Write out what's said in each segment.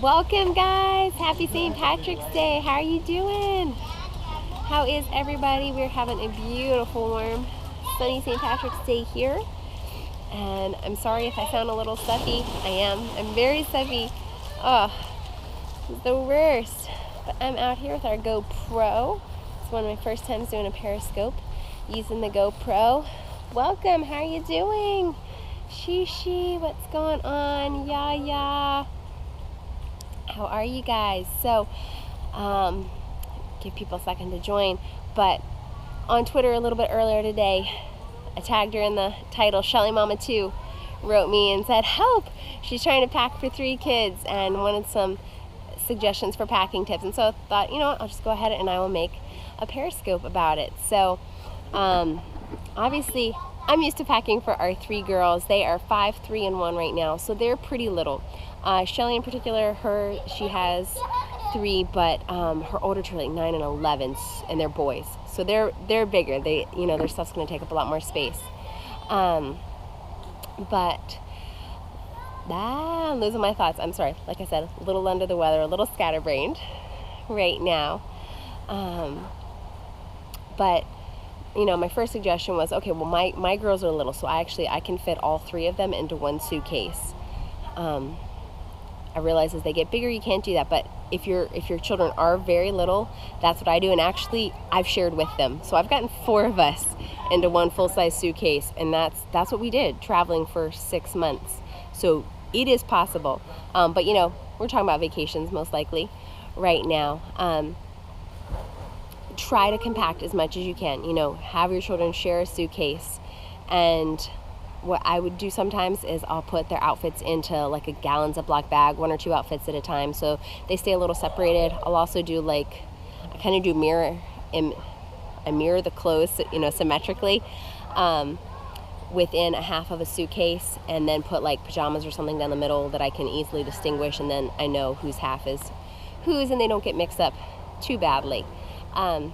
Welcome, guys. Happy St. Patrick's Day. How are you doing? How is everybody? We're having a beautiful, warm, sunny St. Patrick's Day here. And I'm sorry if I sound a little stuffy. I am. I'm very stuffy. Oh, it's the worst. But I'm out here with our GoPro. It's one of my first times doing a Periscope using the GoPro. Welcome. How are you doing? Shishi, what's going on? Yeah. How are you guys? So, give people a second to join. But on Twitter a little bit earlier today, I tagged her in the title. Shelly Mama 2 wrote me and said, help! She's trying to pack for 3 kids and wanted some suggestions for packing tips. And so I thought, you know what, I'll just go ahead and I will make a Periscope about it. So, obviously, I'm used to packing for our 3 girls. They are 5, 3, and 1 right now, so they're pretty little. Shelly in particular, she has 3, but her older two are like 9 and 11, and they're boys, so they're bigger. Their stuff's going to take up a lot more space. But I'm losing my thoughts. I'm sorry. Like I said, a little under the weather, a little scatterbrained right now. But my first suggestion was, okay, well, my girls are little, so I can fit all 3 of them into one suitcase. I realize as they get bigger, you can't do that, but if your children are very little, that's what I do, and actually, I've shared with them. So I've gotten 4 of us into one full-size suitcase, and that's what we did, traveling for 6 months. So it is possible, but we're talking about vacations most likely right now. Try to compact as much as you can. Have your children share a suitcase, and what I would do sometimes is I'll put their outfits into like a gallon Ziploc bag, 1 or 2 outfits at a time, so they stay a little separated. I'll also do I kind of do I mirror the clothes, symmetrically, within a half of a suitcase, and then put like pajamas or something down the middle that I can easily distinguish, and then I know whose half is whose, and they don't get mixed up too badly. So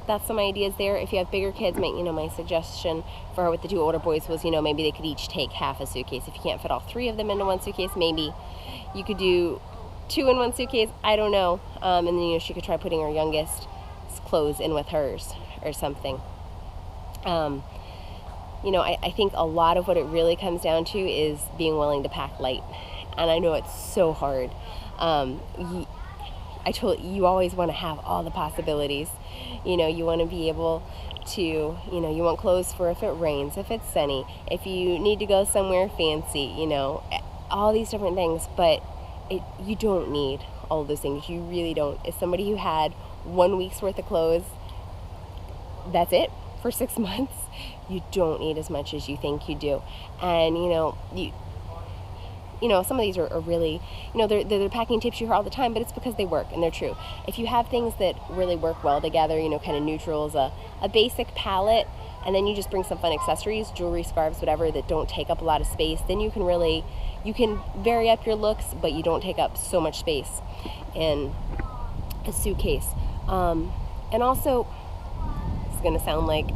that's some ideas there. If you have bigger kids, my suggestion for her with the 2 older boys was, maybe they could each take half a suitcase. If you can't fit all 3 of them into one suitcase, maybe you could do 2 in one suitcase. I don't know. And then, she could try putting her youngest clothes in with hers or something. I think a lot of what it really comes down to is being willing to pack light. And I know it's so hard. You always want to have all the possibilities. You want to be able to, you want clothes for if it rains, if it's sunny, if you need to go somewhere fancy, all these different things. But you don't need all of those things. You really don't. As somebody who had 1 week's worth of clothes, that's it for 6 months, you don't need as much as you think you do. And, some of these are really, they're packing tips you hear all the time, but it's because they work and they're true. If you have things that really work well together, kind of neutrals, a basic palette, and then you just bring some fun accessories, jewelry, scarves, whatever, that don't take up a lot of space, then you can vary up your looks, but you don't take up so much space in a suitcase. And also, it's going to sound like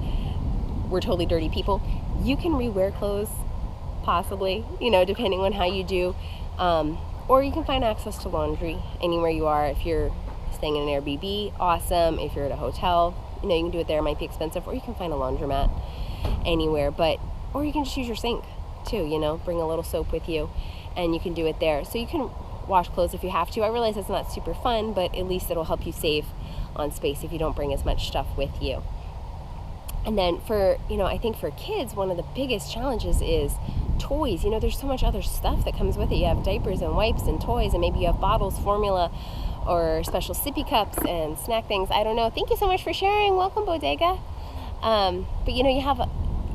we're totally dirty people. You can rewear clothes, possibly, depending on how you do, or you can find access to laundry anywhere you are. If you're staying in an Airbnb, awesome. If you're at a hotel, you can do it there. It might be expensive, or you can find a laundromat anywhere, or you can just use your sink too, bring a little soap with you, and you can do it there. So you can wash clothes if you have to. I realize it's not super fun, but at least it'll help you save on space if you don't bring as much stuff with you. And then I think for kids, one of the biggest challenges is toys. There's so much other stuff that comes with it. You have diapers and wipes and toys, and maybe you have bottles, formula, or special sippy cups and snack things. I don't know. Thank you so much for sharing. Welcome, Bodega. But you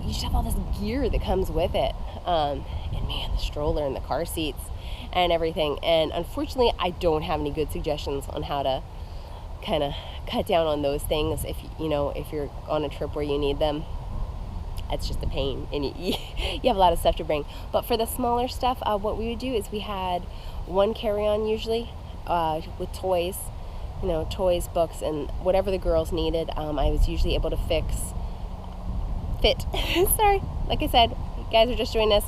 just have all this gear that comes with it. And man, the stroller and the car seats and everything. And unfortunately, I don't have any good suggestions on how to kind of cut down on those things if you're on a trip where you need them. It's just a pain, and you have a lot of stuff to bring. But for the smaller stuff, what we would do is we had one carry-on usually with toys, toys, books, and whatever the girls needed. I was usually able to fit. Sorry, like I said, you guys are just joining us.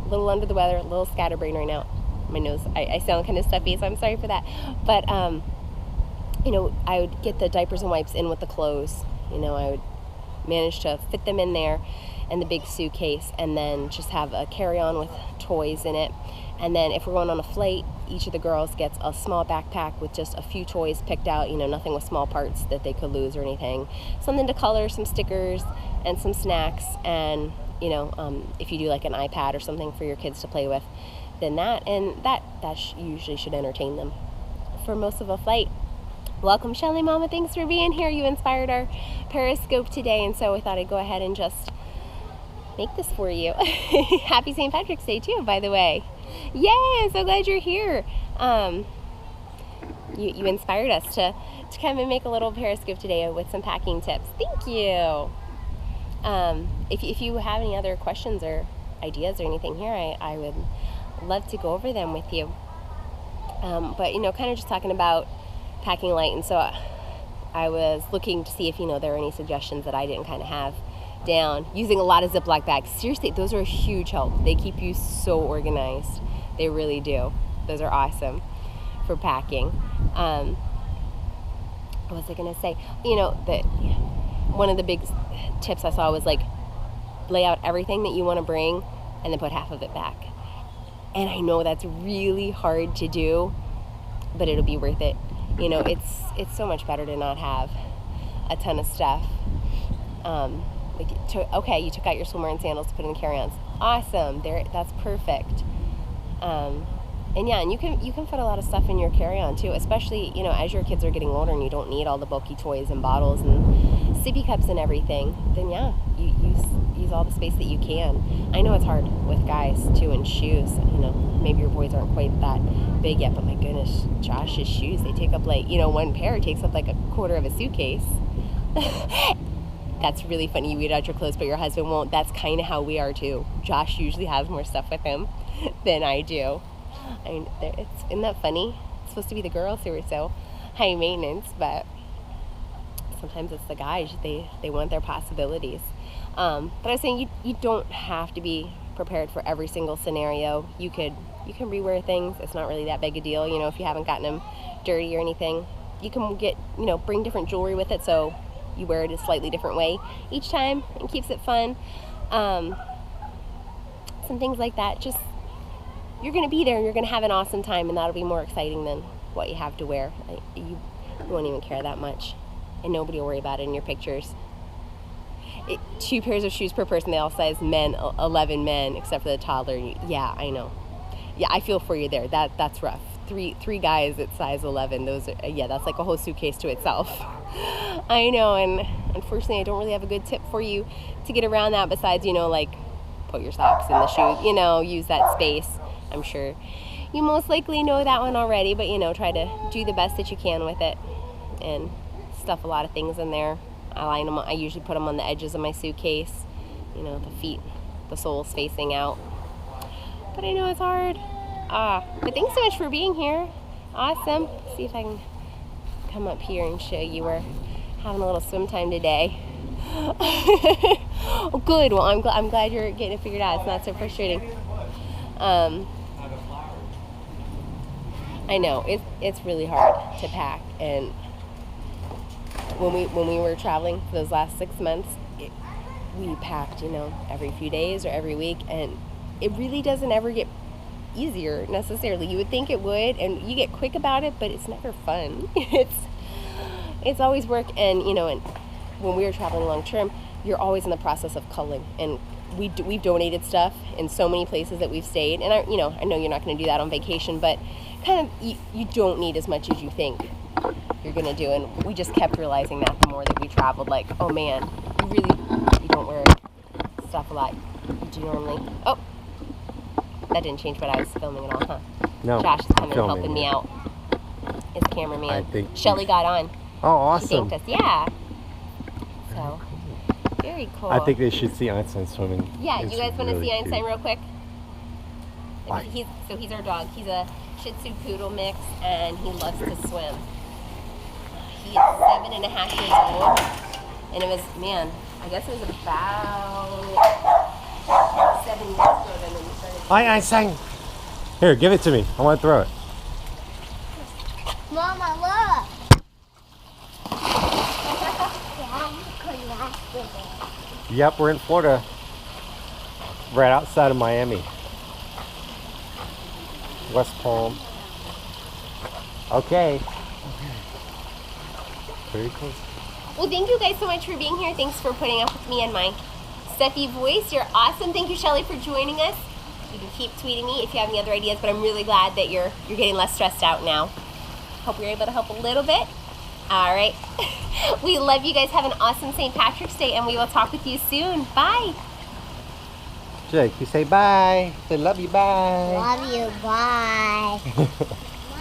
A little under the weather, a little scatterbrained right now. my nose, I sound kind of stuffy, so I'm sorry for that. But, you know, I would get the diapers and wipes in with the clothes. You know, I would manage to fit them in there in the big suitcase, and then just have a carry-on with toys in it. And then if we're going on a flight, each of the girls gets a small backpack with just a few toys picked out, you know, nothing with small parts that they could lose or anything. Something to color, some stickers, and some snacks. And, you know, if you do like an iPad or something for your kids to play with, then that usually should entertain them for most of a flight. Welcome, Shelly Mama. Thanks for being here. You inspired our Periscope today, and so I thought I'd go ahead and just make this for you. Happy St. Patrick's Day too, by the way. Yay, I'm so glad you're here. You inspired us to come and make a little Periscope today with some packing tips. Thank you. If you have any other questions or ideas or anything here, I would love to go over them with you. But, you know, kind of just talking about packing light, and so I was looking to see if, you know, there were any suggestions that I didn't kind of have down. Using a lot of Ziploc bags. Seriously, those are a huge help. They keep you so organized. They really do. Those are awesome for packing. What was I gonna say? You know, one of the big tips I saw was like, lay out everything that you want to bring and then put half of it back. And I know that's really hard to do, but it'll be worth it. You know, it's so much better to not have a ton of stuff. Okay, you took out your swimwear and sandals to put in the carry-ons. Awesome, that's perfect. And yeah, and you can fit a lot of stuff in your carry-on too, especially, you know, as your kids are getting older and you don't need all the bulky toys and bottles and sippy cups and everything. Then yeah, you use all the space that you can. I know it's hard with guys too, and shoes. You know, maybe your boys aren't quite that big yet, but my goodness, Josh's shoes, they take up like, you know, one pair takes up like a quarter of a suitcase. That's really funny. You eat out your clothes, but your husband won't. That's kind of how we are too. Josh usually has more stuff with him than I do. Isn't that funny? It's supposed to be the girls who are so high maintenance, but sometimes it's the guys. They want their possibilities. But I was saying you don't have to be prepared for every single scenario. You can rewear things. It's not really that big a deal. You know, if you haven't gotten them dirty or anything, you can bring different jewelry with it, so you wear it a slightly different way each time and keeps it fun. Some things like that. Just, you're going to be there and you're going to have an awesome time, and that'll be more exciting than what you have to wear. You won't even care that much, and nobody will worry about it in your pictures. 2 pairs of shoes per person. They all size men, 11 men, except for the toddler. Yeah, I know. Yeah, I feel for you there. That's rough. Three guys at size 11. Those are, that's like a whole suitcase to itself. I know, and unfortunately, I don't really have a good tip for you to get around that besides, like put your socks in the shoe. Use that space. I'm sure you most likely know that one already, but try to do the best that you can with it and stuff a lot of things in there. I usually put them on the edges of my suitcase. The feet, the soles facing out. But I know it's hard. But thanks so much for being here. Awesome. See if I can come up here and show you. We're having a little swim time today. Oh, good. Well, I'm glad you're getting it figured out. It's not so frustrating. I know it's really hard to pack, and when we were traveling for those last 6 months, we packed every few days or every week, and it really doesn't ever get easier necessarily. You would think it would, and you get quick about it, but it's never fun. It's always work, and and when we were traveling long term, you're always in the process of culling, and we've donated stuff in so many places that we've stayed, and I know you're not going to do that on vacation, but kind of you don't need as much as you think you're going to do, and we just kept realizing that the more that we traveled, like, oh man, you don't wear stuff a lot. You do normally. Oh, that didn't change what I was filming at all, huh? No. Josh is coming and helping me out. His cameraman. I think Shelly got on. Oh, awesome. She thanked us. Yeah. So, very cool. I think they should see Einstein swimming. Yeah, you guys want to see Einstein cute. real quick? He's our dog. He's a Shih Tzu Poodle mix, and he loves to swim. He's 7.5 years old, and it was, I guess it was about 7 years ago that we started. Hi, Einstein. Here, give it to me. I want to throw it. Mama, look. Yep, we're in Florida. Right outside of Miami. West Palm. Okay. Very close. Well, thank you guys so much for being here. Thanks for putting up with me and my stuffy voice. You're awesome. Thank you, Shelly, for joining us. You can keep tweeting me if you have any other ideas, but I'm really glad that you're getting less stressed out now. Hope you're able to help a little bit. All right. We love you guys. Have an awesome St. Patrick's Day, and we will talk with you soon. Bye. Jake, you say bye. Say love you, bye. Love you, bye.